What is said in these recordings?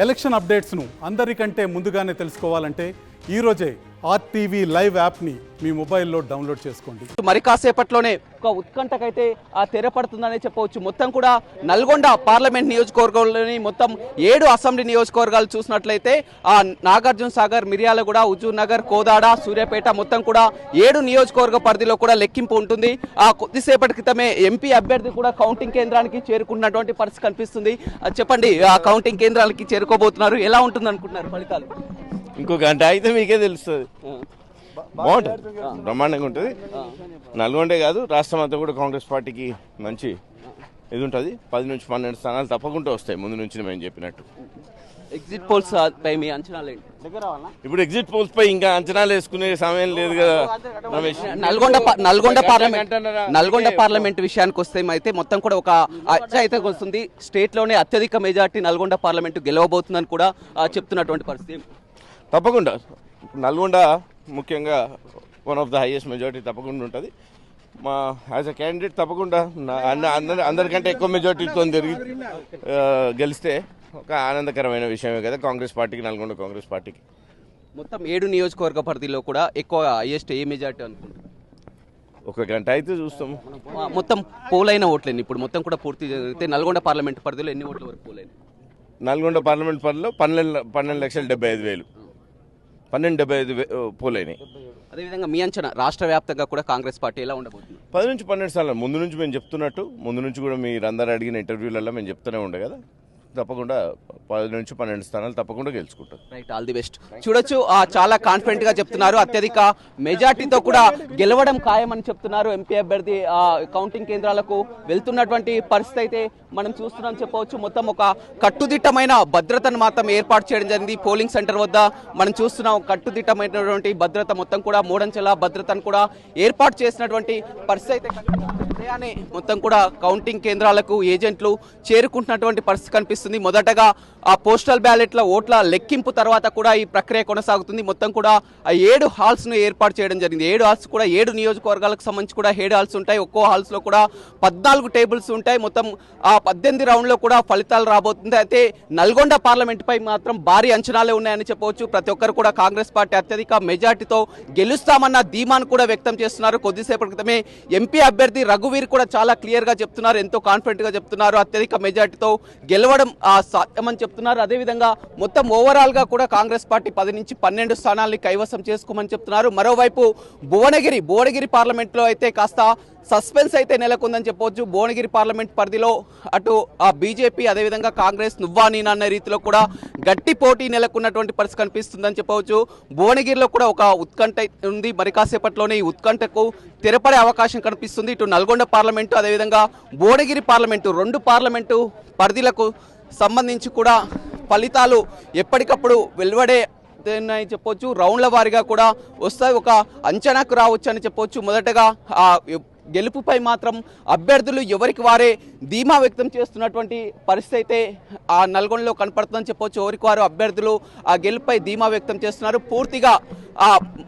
Election అప్డేట్స్ను అందరికంటే ముందుగానే తెలుసుకోవాలంటే ఈరోజే RTV లైవ్ యాప్ని మీ మొబైల్లో డౌన్లోడ్ చేసుకోండి. మరి కాసేపట్లోనే ఒక ఉత్కంఠకైతే తెరపడుతుందనే చెప్పవచ్చు. మొత్తం కూడా నల్గొండ పార్లమెంట్ నియోజకవర్గంలోని మొత్తం 7 అసెంబ్లీ నియోజకవర్గాలు చూసినట్లయితే నాగార్జున సాగర్, మిర్యాలగూడ, హుజూర్ నగర్, కోదాడ, సూర్యాపేట మొత్తం కూడా 7 నియోజకవర్గ పరిధిలో కూడా లెక్కింపు ఉంటుంది. కొద్దిసేపటి క్రితమే ఎంపీ అభ్యర్థి కూడా కౌంటింగ్ కేంద్రానికి చేరుకున్నటువంటి పరిస్థితి కనిపిస్తుంది. చెప్పండి, ఆ కౌంటింగ్ కేంద్రాలకి చేరుకోబోతున్నారు, ఎలా ఉంటుంది అనుకుంటున్నారు ఫలితాలు? ఇంకో గంట అయితే మీకే తెలుస్తుంది. బాగుంటుంది, బ్రహ్మాండంగా ఉంటుంది. నల్గొండే కాదు, రాష్ట్రం అంతా కూడా కాంగ్రెస్ పార్టీకి మంచి ఇది ఉంటుంది. 10 నుంచి 12 స్థానాలు తప్పకుండా వస్తాయి ముందు నుంచి మేము చెప్పినట్టు. ఎగ్జిట్ పోల్స్ పై మీ అంచనాలు ఏంటి? ఇప్పుడు ఎగ్జిట్ పోల్స్ పై ఇంకా అంచనాలు వేసుకునే సమయం లేదు కదా రమేష్. నల్గొండ పార్లమెంట్ విషయానికి వస్తే అయితే మొత్తం కూడా ఒక అచ్చ అయితే వస్తుంది. స్టేట్ లోనే అత్యధిక మెజార్టీ నల్గొండ పార్లమెంట్ గెలవబోతుందని కూడా చెప్తున్నటువంటి పరిస్థితి. తప్పకుండా నల్గొండ ముఖ్యంగా one of the highest majority తప్పకుండా ఉంటుంది. మా యాజ్ అ క్యాండిడేట్ తప్పకుండా అందరికంటే ఎక్కువ మెజారిటీతో గెలిస్తే ఒక ఆనందకరమైన విషయమే కదా కాంగ్రెస్ పార్టీకి, నల్గొండ కాంగ్రెస్ పార్టీకి. మొత్తం 7 నియోజకవర్గ పరిధిలో కూడా ఎక్కువ హైయెస్ట్ ఏ మెజార్టీ అనుకుంటున్నారు? ఒక గంట అయితే చూస్తాము. మొత్తం పోలైన ఓట్లేండి ఇప్పుడు మొత్తం కూడా పూర్తి జరిగితే నల్గొండ పార్లమెంట్ పరిధిలో ఎన్ని ఓట్ల వరకు పోలైన? నల్గొండ పార్లమెంట్ పరిధిలో 12,75,000 12,75 పోలైనాయి. అదేవిధంగా మీ అంచనా రాష్ట్ర వ్యాప్తంగా కూడా కాంగ్రెస్ పార్టీ ఎలా ఉండబోతుంది? 10 నుంచి 12 స్థానాలు ముందు నుంచి మేము చెప్తున్నట్టు, ముందు నుంచి కూడా మీరందరూ అడిగిన ఇంటర్వ్యూలలో మేము చెప్తూనే ఉండే కదా, తప్పకుండా 10 నుంచి 12 స్థానాలు తప్పకుండా గెలుచుకుంటారు. Right, all the best. చూడొచ్చు, చాలా కాన్ఫిడెంట్ గా చెప్తున్నారు. అత్యధిక మెజార్టీతో కూడా గెలవడం ఖాయమని చెప్తున్నారు. ఎంపీ అభ్యర్థి కౌంటింగ్ కేంద్రాలకు వెళ్తున్నటువంటి పరిస్థితి అయితే మనం చూస్తున్నాం చెప్పవచ్చు. మొత్తం ఒక కట్టుదిట్టమైన భద్రతను మాత్రం ఏర్పాటు చేయడం జరిగింది. పోలింగ్ సెంటర్ వద్ద మనం చూస్తున్నాం కట్టుదిట్టమైనటువంటి భద్రత, మొత్తం కూడా 3 అంచెల భద్రతను కూడా ఏర్పాటు చేసినటువంటి పరిస్థితి అయితే ఉదయాన్నే మొత్తం కూడా కౌంటింగ్ కేంద్రాలకు ఏజెంట్లు చేరుకుంటున్నటువంటి పరిస్థితి కనిపిస్తుంది. మొదటగా ఆ పోస్టల్ బ్యాలెట్ల ఓట్ల లెక్కింపు తర్వాత కూడా ఈ ప్రక్రియ కొనసాగుతుంది. మొత్తం కూడా ఆ 7 హాల్స్ ను ఏర్పాటు చేయడం జరిగింది. 7 హాల్స్ కూడా 7 నియోజకవర్గాలకు సంబంధించి కూడా 7 హాల్స్ ఉంటాయి. ఒక్కో హాల్స్ లో కూడా 14 టేబుల్స్ ఉంటాయి. మొత్తం ఆ 18 రౌండ్ లో కూడా ఫలితాలు రాబోతుంది. అయితే నల్గొండ పార్లమెంట్ పై మాత్రం భారీ అంచనాలే ఉన్నాయని చెప్పవచ్చు. ప్రతి ఒక్కరు కూడా కాంగ్రెస్ పార్టీ అత్యధిక మెజార్టీతో గెలుస్తామన్న ధీమాను కూడా వ్యక్తం చేస్తున్నారు. కొద్దిసేపటి క్రితమే ఎంపీ అభ్యర్థి రఘువీర్ కూడా చాలా క్లియర్ గా చెప్తున్నారు, ఎంతో కాన్ఫిడెంట్ గా చెప్తున్నారు, అత్యధిక మెజార్టీతో గెలవడం సాధ్యమని చెప్తున్నారు. అదేవిధంగా మొత్తం ఓవరాల్ గా కూడా కాంగ్రెస్ పార్టీ 10 నుంచి 12 స్థానాల్ని కైవసం చేసుకోమని చెప్తున్నారు. మరోవైపు భువనగిరి పార్లమెంట్ లో అయితే కాస్త సస్పెన్స్ అయితే నెలకొందని చెప్పవచ్చు. భువనగిరి పార్లమెంట్ పరిధిలో అటు బీజేపీ అదేవిధంగా కాంగ్రెస్ నువ్వా నీనా అన్న రీతిలో కూడా గట్టి పోటీ నెలకొన్నటువంటి పరిస్థితి కనిపిస్తుందని చెప్పవచ్చు. భువనగిరిలో కూడా ఒక ఉత్కంఠ ఉంది. మరి కాసేపట్లోనే ఈ ఉత్కంఠకు తెరపడే అవకాశం కనిపిస్తుంది. ఇటు నల్గొండ పార్లమెంటు అదేవిధంగా భువనగిరి పార్లమెంటు 2 పార్లమెంటు పరిధిలకు సంబంధించి కూడా ఫలితాలు ఎప్పటికప్పుడు వెలువడే చెప్పొచ్చు. రౌండ్ల వారీగా కూడా వస్తాయి, ఒక అంచనాకు రావచ్చు అని చెప్పొచ్చు. మొదటగా గెలుపుపై మాత్రం అభ్యర్థులు ఎవరికి వారే ధీమా వ్యక్తం చేస్తున్నటువంటి పరిస్థితి అయితే ఆ నల్గొండలో కనపడుతుందని చెప్పొచ్చు. ఎవరికి వారు అభ్యర్థులు ఆ గెలుపుపై ధీమా వ్యక్తం చేస్తున్నారు. పూర్తిగా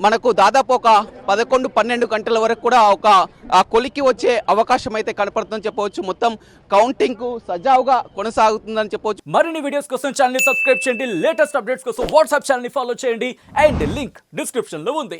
మనకు దాదాపు ఒక 11-12 గంటల వరకు కూడా ఒక కొలికి వచ్చే అవకాశం అయితే కనపడుతుందని చెప్పవచ్చు. మొత్తం కౌంటింగ్ కు సజావుగా కొనసాగుతుందని చెప్పవచ్చు. మరిన్ని వీడియోస్ కోసం ఛానల్ ని సబ్స్క్రైబ్ చేయండి. లేటెస్ట్ అప్డేట్స్ కోసం వాట్సాప్ ఛానల్ ని ఫాలో చేయండి. అండ్ లింక్ డిస్క్రిప్షన్ లో ఉంది.